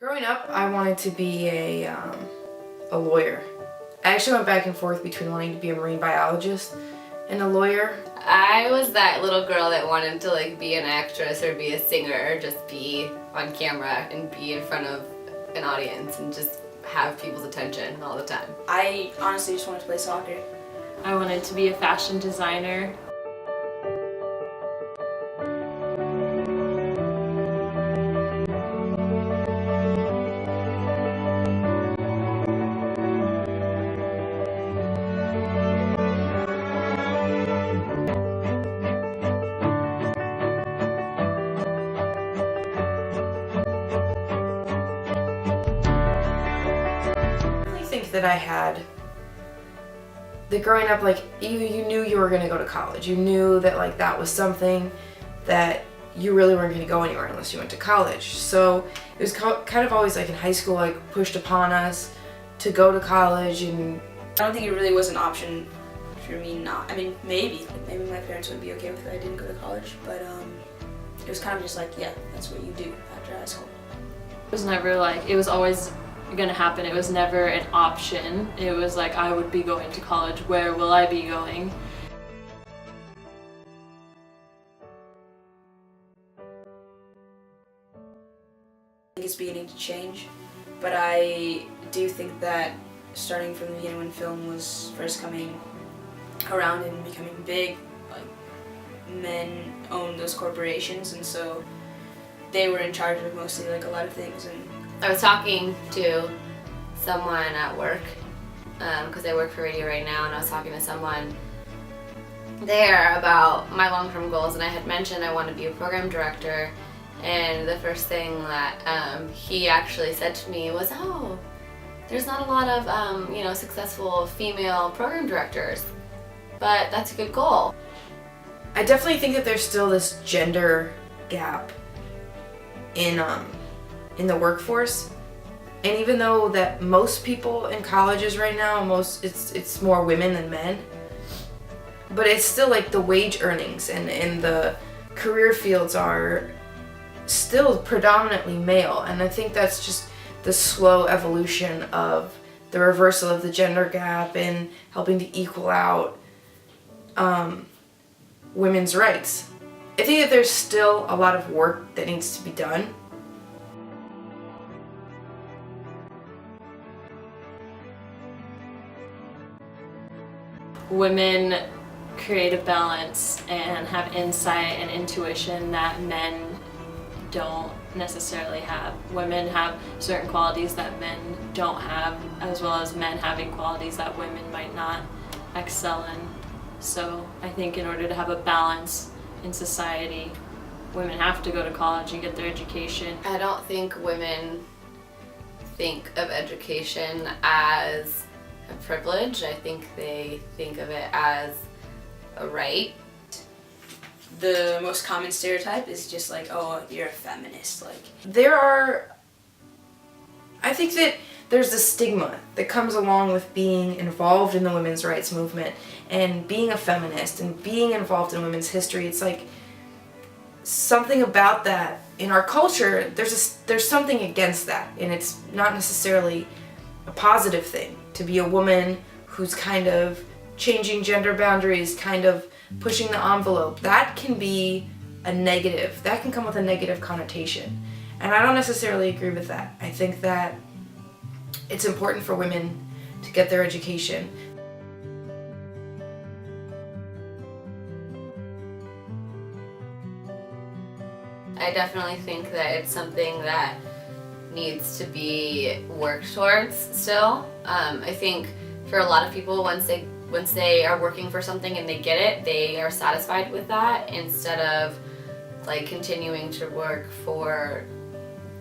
Growing up, I wanted to be a lawyer. I actually went back and forth between wanting to be a marine biologist and a lawyer. I was that little girl that wanted to be an actress or be a singer or just be on camera and be in front of an audience and just have people's attention all the time. I honestly just wanted to play soccer. I wanted to be a fashion designer. I think that I had that growing up, you knew you were going to go to college. You knew that that was something that you really weren't going to go anywhere unless you went to college. So it was kind of always in high school, pushed upon us to go to college. And I don't think it really was an option for me not. I mean, maybe my parents would be okay with it. I didn't go to college, but it was kind of just yeah, that's what you do after high school. It was never it was always gonna happen. It was never an option. It was I would be going to college. Where will I be going? I think it's beginning to change, but I do think that starting from the beginning when film was first coming around and becoming big, men owned those corporations, and so they were in charge of mostly a lot of things. And I was talking to someone at work because I work for radio right now, and I was talking to someone there about my long-term goals, and I had mentioned I want to be a program director, and the first thing that he actually said to me was, "Oh, there's not a lot of successful female program directors, but that's a good goal." I definitely think that there's still this gender gap in the workforce. And even though that most people in colleges right now, it's more women than men, but it's still the wage earnings and the career fields are still predominantly male. And I think that's just the slow evolution of the reversal of the gender gap and helping to equal out women's rights. I think that there's still a lot of work that needs to be done. Women create a balance and have insight and intuition that men don't necessarily have. Women have certain qualities that men don't have, as well as men having qualities that women might not excel in. So I think in order to have a balance in society, women have to go to college and get their education. I don't think women think of education as a privilege. I think they think of it as a right. the most common stereotype is just oh, you're a feminist. I think that there's a stigma that comes along with being involved in the women's rights movement and being a feminist and being involved in women's history. It's something about that in our culture. There's something against that, and it's not necessarily a positive thing to be a woman who's kind of changing gender boundaries, kind of pushing the envelope. That can be a negative. That can come with a negative connotation. And I don't necessarily agree with that. I think that it's important for women to get their education. I definitely think that it's something that needs to be worked towards still. I think for a lot of people, once they are working for something and they get it, they are satisfied with that instead of continuing to work for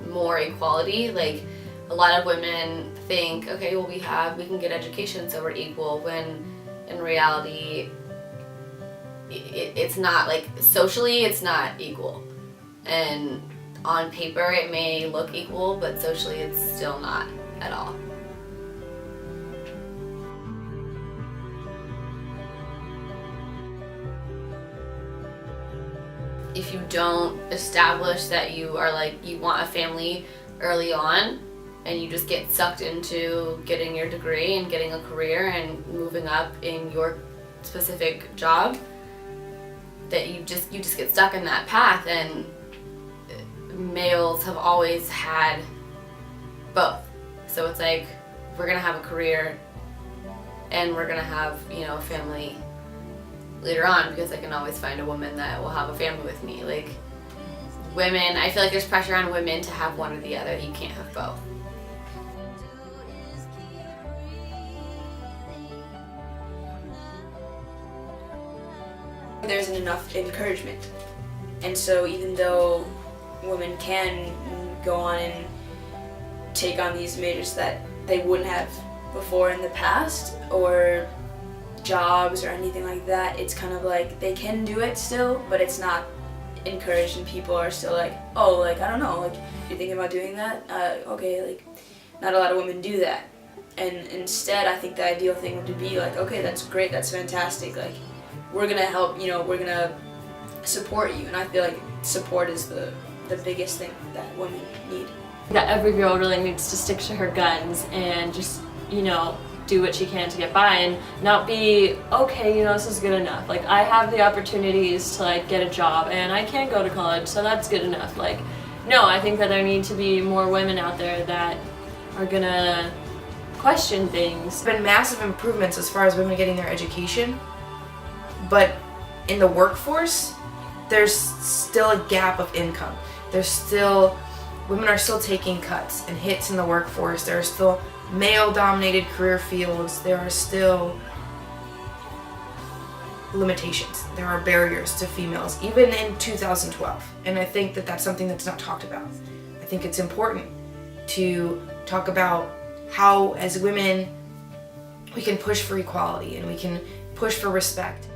more equality. A lot of women think, okay, well we can get education so we're equal, when in reality it's not. Socially it's not equal, and on paper it may look equal, but socially it's still not at all. If you don't establish that you are you want a family early on, and you just get sucked into getting your degree and getting a career and moving up in your specific job, that you just get stuck in that path. And males have always had both. So it's like, we're gonna have a career and we're gonna have, you know, a family later on, because I can always find a woman that will have a family with me. Like, women, I feel like there's pressure on women to have one or the other. You can't have both. There isn't enough encouragement. And so even though women can go on and take on these majors that they wouldn't have before in the past, or jobs or anything like that, it's kind of like they can do it still, but it's not encouraged, and people are still like, oh, like, I don't know, like, you're thinking about doing that? Okay, like, not a lot of women do that. And instead, I think the ideal thing would be like, okay, that's great, that's fantastic, like, we're gonna help, you know, we're gonna support you. And I feel like support is the biggest thing that women need. That every girl really needs to stick to her guns and just, you know, do what she can to get by, and not be, okay, you know, this is good enough. Like, I have the opportunities to, like, get a job, and I can go to college, so that's good enough. Like, no, I think that there need to be more women out there that are gonna question things. There's been massive improvements as far as women getting their education, but in the workforce, there's still a gap of income. Women are still taking cuts and hits in the workforce. There are still male-dominated career fields. There are still limitations. There are barriers to females, even in 2012. And I think that that's something that's not talked about. I think it's important to talk about how, as women, we can push for equality and we can push for respect.